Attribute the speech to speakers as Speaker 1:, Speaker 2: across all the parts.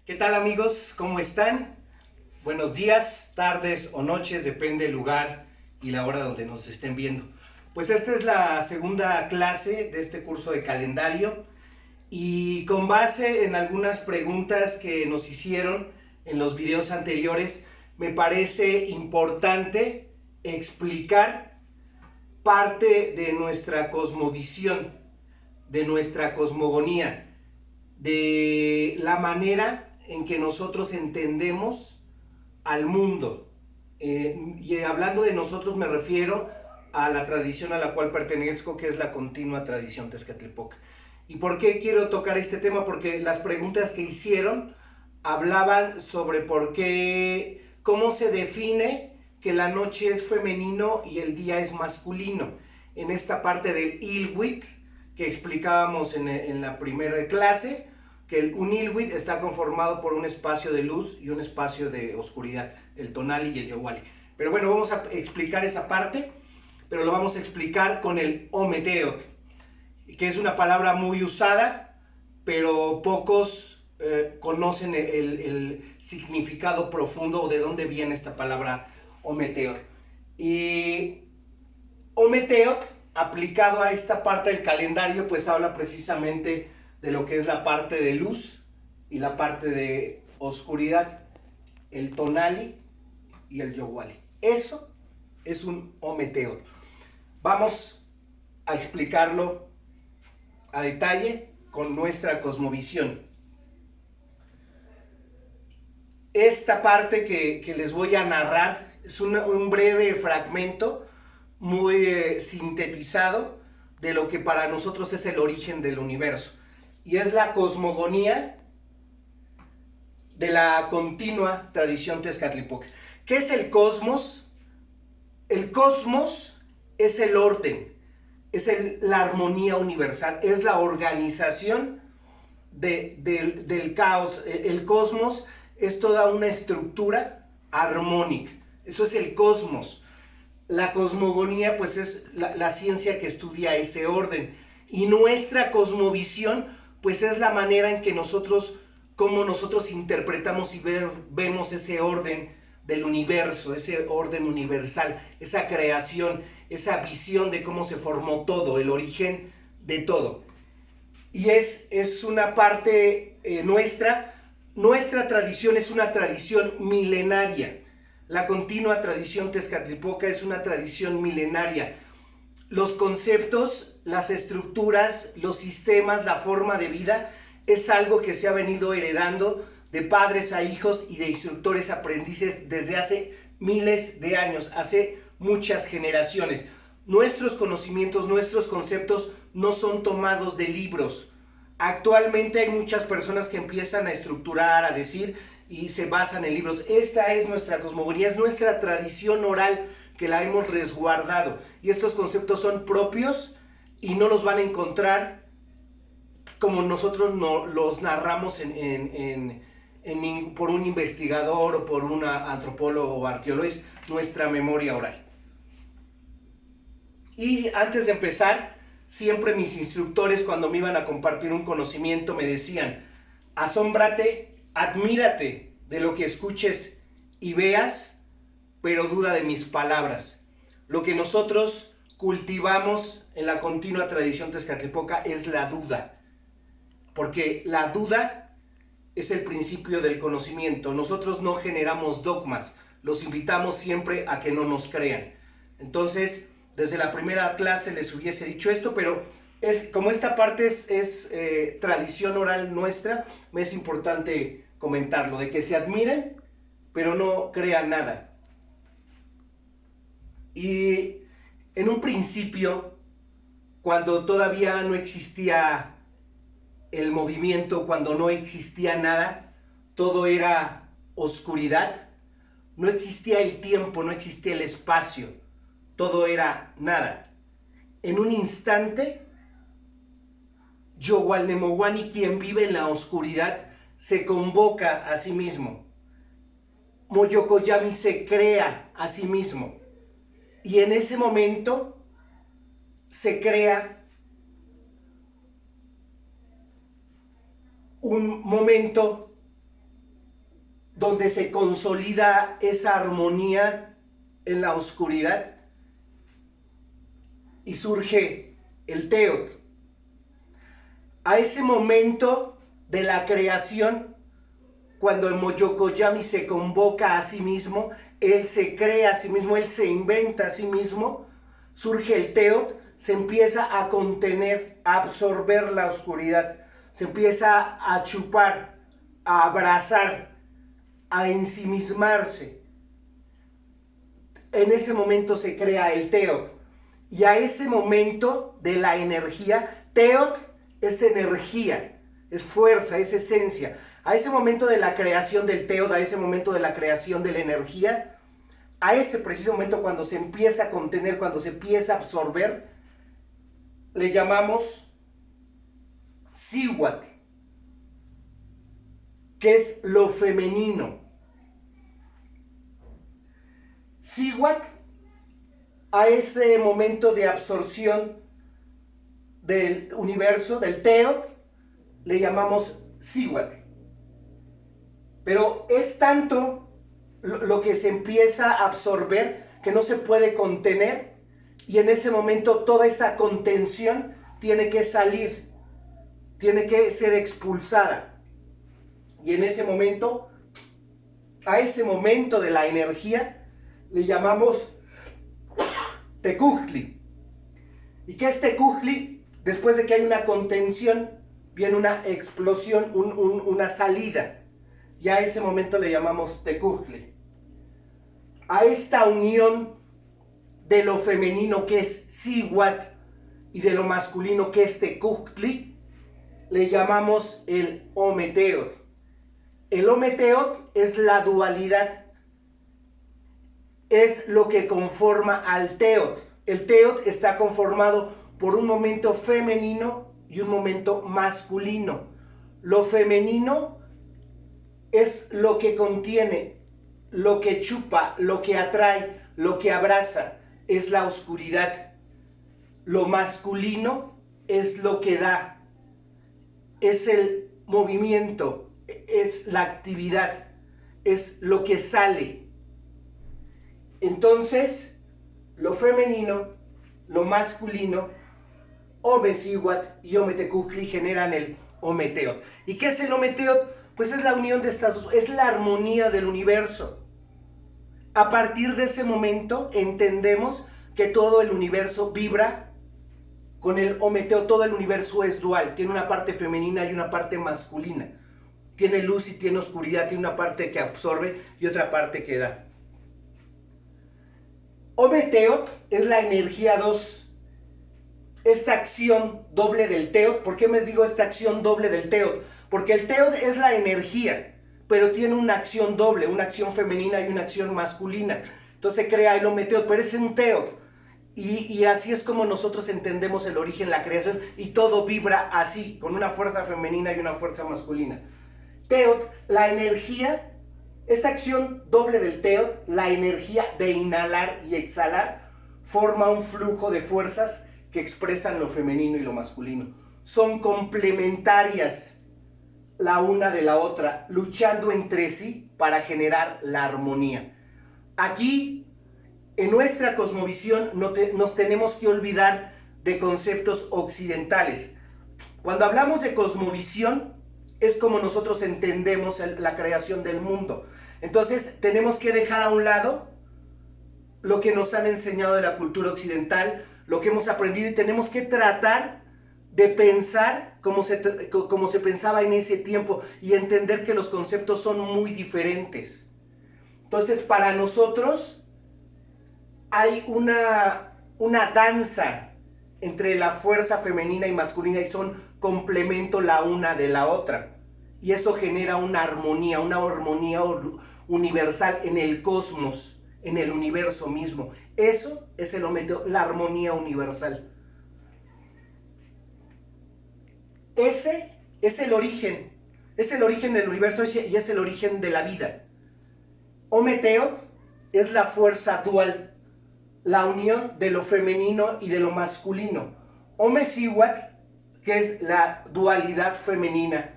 Speaker 1: ¿Qué tal amigos? ¿Cómo están? Buenos días, tardes o noches, depende del lugar y la hora donde nos estén viendo. Pues esta es la segunda clase de este curso de calendario y con base en algunas preguntas que nos hicieron en los videos anteriores, me parece importante explicar parte de nuestra cosmovisión, de nuestra cosmogonía, de la manera en que nosotros entendemos al mundo. Y hablando de nosotros me refiero a la tradición a la cual pertenezco, que es la continua tradición Tezcatlipoca. ¿Y por qué quiero tocar este tema? Porque las preguntas que hicieron hablaban sobre por qué, cómo se define que la noche es femenino y el día es masculino. En esta parte del Ilwit que explicábamos en la primera clase, que un Ilwit está conformado por un espacio de luz y un espacio de oscuridad, el tonali y el yowali. Pero bueno, vamos a explicar esa parte, pero lo vamos a explicar con el ometeotl, que es una palabra muy usada, pero pocos conocen el significado profundo o de dónde viene esta palabra ometeotl. Y ometeotl, aplicado a esta parte del calendario, pues habla precisamente de lo que es la parte de luz y la parte de oscuridad, el tonali y el yowali. Eso es un ometeotl. Vamos a explicarlo a detalle con nuestra cosmovisión. Esta parte que les voy a narrar es un breve fragmento muy sintetizado de lo que para nosotros es el origen del universo. Y es la cosmogonía de la continua tradición Tezcatlipoca. ¿Qué es el cosmos? El cosmos es el orden, es la armonía universal, es la organización del caos. El cosmos es toda una estructura armónica. Eso es el cosmos. La cosmogonía pues es la ciencia que estudia ese orden. Y nuestra cosmovisión pues es la manera en que nosotros, cómo nosotros interpretamos y vemos ese orden del universo, ese orden universal, esa creación, esa visión de cómo se formó todo, el origen de todo. Y es una parte nuestra tradición es una tradición milenaria. La continua tradición Tezcatlipoca es una tradición milenaria. Los conceptos, las estructuras, los sistemas, la forma de vida es algo que se ha venido heredando de padres a hijos y de instructores a aprendices desde hace miles de años, hace muchas generaciones. Nuestros conocimientos, nuestros conceptos no son tomados de libros. Actualmente hay muchas personas que empiezan a estructurar, a decir y se basan en libros. Esta es nuestra cosmogonía, es nuestra tradición oral que la hemos resguardado. Y estos conceptos son propios y no los van a encontrar como nosotros los narramos por un investigador o por un antropólogo o arqueólogo. Es nuestra memoria oral. Y antes de empezar, siempre mis instructores cuando me iban a compartir un conocimiento me decían: asómbrate, admírate de lo que escuches y veas, pero duda de mis palabras. Lo que nosotros cultivamos en la continua tradición Tezcatlipoca es la duda, porque la duda es el principio del conocimiento. Nosotros no generamos dogmas, los invitamos siempre a que no nos crean. Entonces, desde la primera clase les hubiese dicho esto, pero como esta parte es tradición oral nuestra, me es importante comentarlo, de que se admiren, pero no crean nada. Y en un principio, cuando todavía no existía el movimiento, cuando no existía nada, todo era oscuridad, no existía el tiempo, no existía el espacio, todo era nada. En un instante, Yowalnemowani, quien vive en la oscuridad, se convoca a sí mismo. Moyocoyami se crea a sí mismo. Y en ese momento se crea un momento donde se consolida esa armonía en la oscuridad y surge el Teotl. A ese momento de la creación, cuando el Moyocoyami se convoca a sí mismo, él se crea a sí mismo, él se inventa a sí mismo, surge el Teotl, se empieza a contener, a absorber la oscuridad, se empieza a chupar, a abrazar, a ensimismarse. En ese momento se crea el Teotl. Y a ese momento de la energía, Teotl es energía, es fuerza, es esencia. A ese momento de la creación del Teotl, a ese momento de la creación de la energía, a ese preciso momento cuando se empieza a contener, cuando se empieza a absorber, le llamamos Cihuatl, que es lo femenino. Cihuatl, a ese momento de absorción del universo, del Teotl, le llamamos Cihuatl. Pero es tanto lo que se empieza a absorber que no se puede contener, y en ese momento toda esa contención tiene que salir, tiene que ser expulsada. Y en ese momento, a ese momento de la energía, le llamamos Tecujtli. ¿Y qué es Tecujtli? Después de que hay una contención, viene una explosión, una salida. Y a ese momento le llamamos Tecujtli. A esta unión de lo femenino, que es Cihuatl, y de lo masculino, que es Tecujtli, le llamamos el Ometeotl. El Ometeotl es la dualidad, es lo que conforma al Teotl. El Teotl está conformado por un momento femenino y un momento masculino. Lo femenino es lo que contiene, lo que chupa, lo que atrae, lo que abraza, es la oscuridad. Lo masculino es lo que da, es el movimiento, es la actividad, es lo que sale. Entonces, lo femenino, lo masculino, Ome-Cihuatl y Ome-Tecujtli generan el Ometeotl. ¿Y qué es el Ometeotl? Pues es la unión de estas dos, es la armonía del universo. A partir de ese momento entendemos que todo el universo vibra con el Ometeotl. Todo el universo es dual, tiene una parte femenina y una parte masculina. Tiene luz y tiene oscuridad, tiene una parte que absorbe y otra parte que da. Ometeotl es la energía 2. Esta acción doble del Teotl. ¿Por qué me digo esta acción doble del Teotl? Porque el Teotl es la energía, pero tiene una acción doble, una acción femenina y una acción masculina. Entonces crea el Ometeotl, pero es un Teotl. Y así es como nosotros entendemos el origen, la creación, y todo vibra así, con una fuerza femenina y una fuerza masculina. Teotl, la energía, esta acción doble del Teotl, la energía de inhalar y exhalar, forma un flujo de fuerzas que expresan lo femenino y lo masculino. Son complementarias la una de la otra, luchando entre sí para generar la armonía. Aquí, en nuestra cosmovisión, nos tenemos que olvidar de conceptos occidentales. Cuando hablamos de cosmovisión, es como nosotros entendemos la creación del mundo. Entonces, tenemos que dejar a un lado lo que nos han enseñado de la cultura occidental, lo que hemos aprendido, y tenemos que tratar de pensar como se pensaba en ese tiempo y entender que los conceptos son muy diferentes. Entonces, para nosotros hay una danza entre la fuerza femenina y masculina, y son complemento la una de la otra. Y eso genera una armonía universal en el cosmos, en el universo mismo. Eso es la armonía universal. Ese es el origen del universo y es el origen de la vida. Ometeotl es la fuerza dual, la unión de lo femenino y de lo masculino. Ome-Cihuatl, que es la dualidad femenina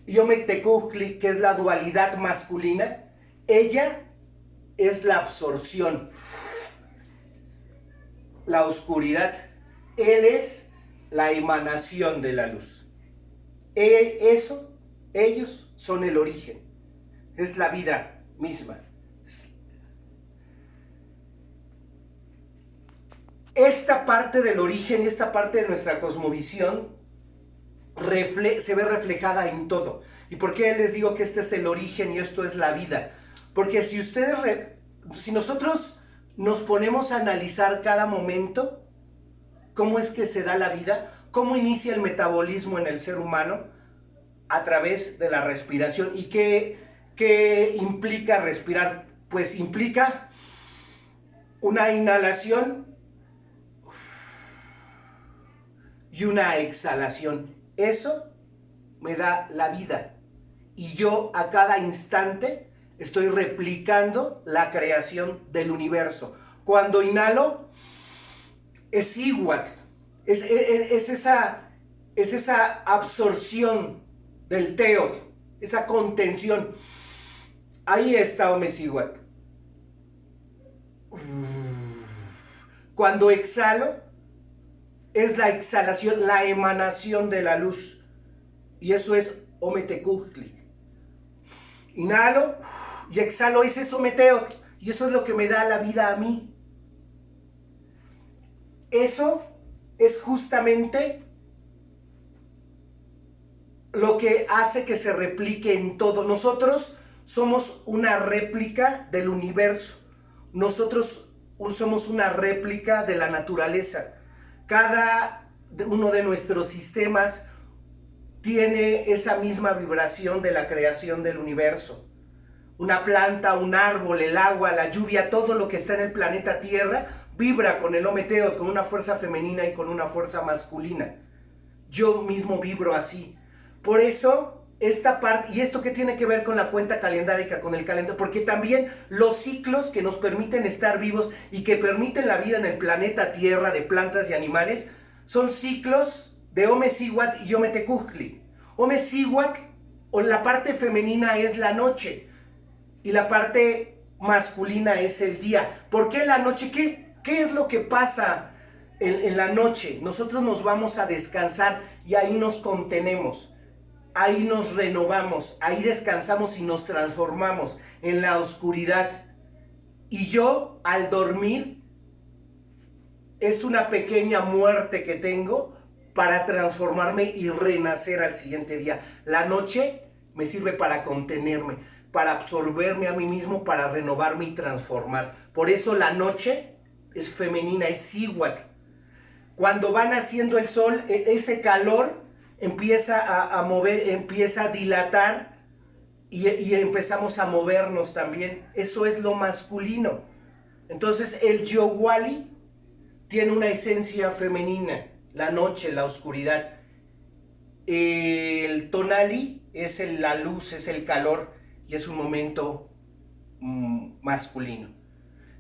Speaker 1: y Ometekuhtli, que es la dualidad masculina, ella es la absorción, la oscuridad, él es la emanación de la luz. Ellos son el origen, es la vida misma. Esta parte del origen, esta parte de nuestra cosmovisión se ve reflejada en todo. ¿Y por qué les digo que este es el origen y esto es la vida? Porque si nosotros nos ponemos a analizar cada momento, cómo es que se da la vida, cómo inicia el metabolismo en el ser humano a través de la respiración. ¿Y qué implica respirar? Pues implica una inhalación y una exhalación. Eso me da la vida. Y yo a cada instante estoy replicando la creación del universo. Cuando inhalo, es igual. Es esa absorción del teot, esa contención. Ahí está Omesiguat. Cuando exhalo, es la exhalación, la emanación de la luz. Y eso es Ometekuhtli. Inhalo y exhalo, ese es Ometeot. Y eso es lo que me da la vida a mí. Eso es justamente lo que hace que se replique en todo. Nosotros somos una réplica del universo. Nosotros somos una réplica de la naturaleza. Cada uno de nuestros sistemas tiene esa misma vibración de la creación del universo. Una planta, un árbol, el agua, la lluvia, todo lo que está en el planeta Tierra vibra con el Ometeot, con una fuerza femenina y con una fuerza masculina. Yo mismo vibro así. Por eso, esta parte, y esto que tiene que ver con la cuenta calendárica, con el calendario, porque también los ciclos que nos permiten estar vivos y que permiten la vida en el planeta Tierra de plantas y animales, son ciclos de Omesiguat y Ometekuhtli. Omesiguat, o la parte femenina, es la noche, y la parte masculina es el día. ¿Por qué la noche? ¿Qué es lo que pasa en la noche? Nosotros nos vamos a descansar y ahí nos contenemos. Ahí nos renovamos, ahí descansamos y nos transformamos en la oscuridad. Y yo, al dormir, es una pequeña muerte que tengo para transformarme y renacer al siguiente día. La noche me sirve para contenerme, para absorberme a mí mismo, para renovarme y transformar. Por eso la noche es femenina, es igual. Cuando va naciendo el sol, ese calor empieza a mover, empieza a dilatar y empezamos a movernos también. Eso es lo masculino. Entonces el Yowali tiene una esencia femenina, la noche, la oscuridad. El Tonali es la luz, es el calor y es un momento masculino.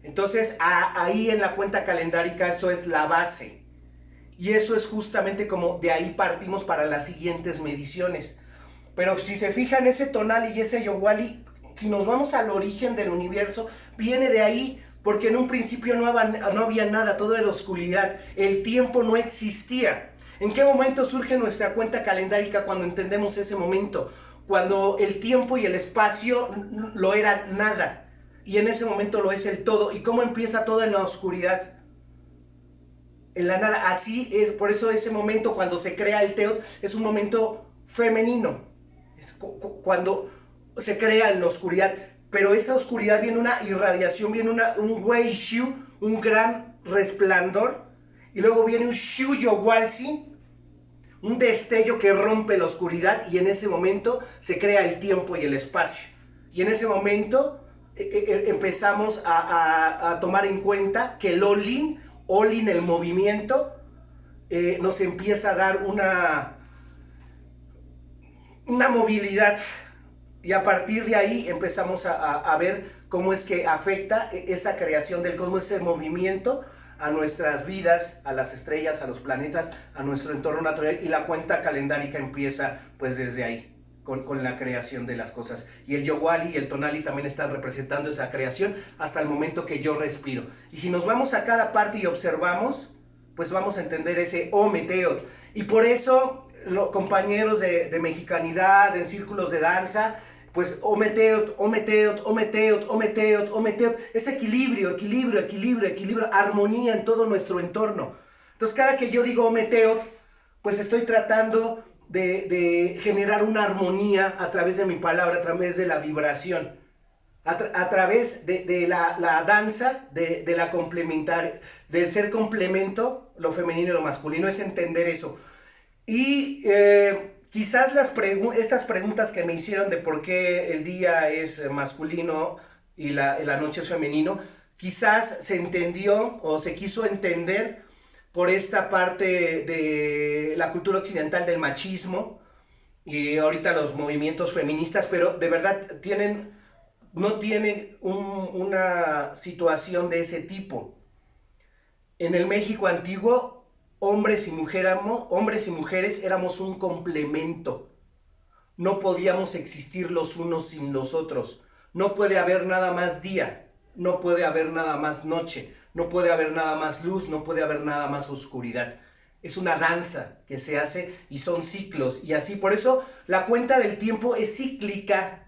Speaker 1: Entonces ahí en la cuenta calendárica eso es la base. Y eso es justamente como de ahí partimos para las siguientes mediciones. Pero si se fijan, ese Tonali y ese Yowali, si nos vamos al origen del universo, viene de ahí, porque en un principio no había nada, todo era oscuridad, el tiempo no existía. ¿En qué momento surge nuestra cuenta calendárica cuando entendemos ese momento? Cuando el tiempo y el espacio lo eran nada, y en ese momento lo es el todo. ¿Y cómo empieza todo en la oscuridad? En la nada. Así es, por eso ese momento cuando se crea el Teot es un momento femenino, cuando se crea en la oscuridad, pero esa oscuridad viene una irradiación, viene un Weishu, un gran resplandor, y luego viene un Shu Yowalsi, un destello que rompe la oscuridad, y en ese momento se crea el tiempo y el espacio, y en ese momento empezamos a tomar en cuenta que el Olin, el movimiento, nos empieza a dar una movilidad, y a partir de ahí empezamos a ver cómo es que afecta esa creación del cosmos, ese movimiento a nuestras vidas, a las estrellas, a los planetas, a nuestro entorno natural, y la cuenta calendárica empieza pues desde ahí. con la creación de las cosas. Y el Yowali y el Tonali también están representando esa creación hasta el momento que yo respiro. Y si nos vamos a cada parte y observamos, pues vamos a entender ese Ometeotl. Y por eso, compañeros de mexicanidad, en círculos de danza, pues Ometeotl, Ometeotl, Ometeotl, Ometeotl, Ometeotl, es equilibrio, equilibrio, equilibrio, equilibrio, armonía en todo nuestro entorno. Entonces, cada que yo digo Ometeotl, pues estoy tratando de generar una armonía a través de mi palabra, a través de la vibración, a través de la danza, de la complementaria, del ser complemento, lo femenino y lo masculino, es entender eso. Y quizás estas preguntas que me hicieron de por qué el día es masculino y la noche es femenino, quizás se entendió o se quiso entender por esta parte de la cultura occidental del machismo y ahorita los movimientos feministas, pero de verdad no tienen una situación de ese tipo. En el México antiguo, hombres y mujeres éramos un complemento. No podíamos existir los unos sin los otros. No puede haber nada más día, no puede haber nada más noche, no puede haber nada más luz, no puede haber nada más oscuridad. Es una danza que se hace y son ciclos. Y así, por eso la cuenta del tiempo es cíclica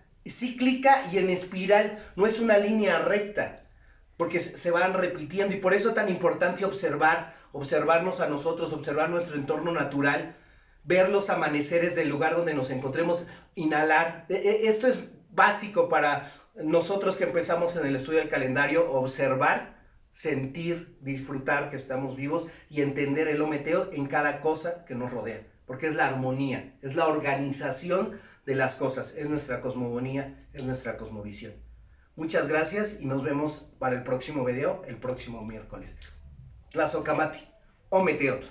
Speaker 1: y en espiral, no es una línea recta, porque se van repitiendo. Y por eso es tan importante observarnos a nosotros, observar nuestro entorno natural, ver los amaneceres del lugar donde nos encontremos, inhalar. Esto es básico para nosotros que empezamos en el estudio del calendario, observar, sentir, disfrutar que estamos vivos y entender el Ometeotl en cada cosa que nos rodea, porque es la armonía, es la organización de las cosas, es nuestra cosmogonía, es nuestra cosmovisión. Muchas gracias y nos vemos para el próximo video, el próximo miércoles. Tlazocamati, Ometeotl.